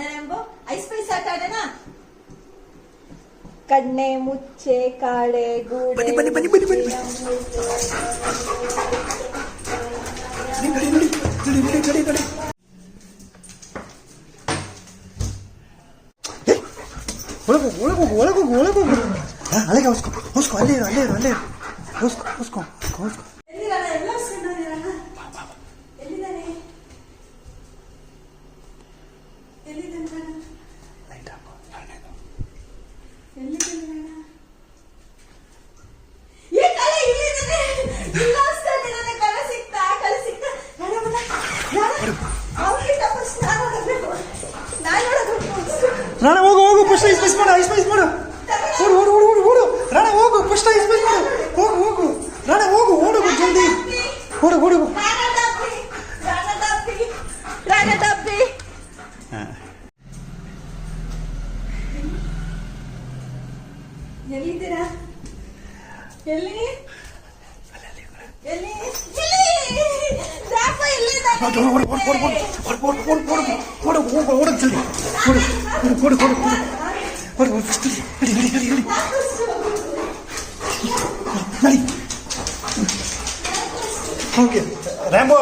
Rambo ice pies ಆಟ ಆಡೋಣ. ಕಣ್ಣೆ ಮುಚ್ಚೆ ಕಾಳೆ ಗೂಡೆ ಬನ್ನಿ ಬನ್ನಿ ಬನ್ನಿ ಬನ್ನಿ ಬನ್ನಿ. ಒಳಗೋಗು ಅಲ್ಲಿಗೆ ಹೊಸ್ಕೊ ಅಲ್ಲೇ ಇರು ಹೊಸ್ಕೊ. ರಾಣ ಹೋಗು ಫಸ್ಟ್ ಐಸ್ ಪೈಸ್ ಮಾಡು ಓಡು ರಾಣ ಹೋಗು ಫಸ್ಟ್ ಐಸ್ ಪೈಸ್ ಮಾಡು ಹೋಗು ರಾಣ ಹೋಗು ಓಡು ಜಲ್ದಿ ಓಡು ಎಲ್ಲಿದ್ದೀರಾ? ಎಲ್ಲಿ ಓಕೆ ರ್ಯಾಂಬೋ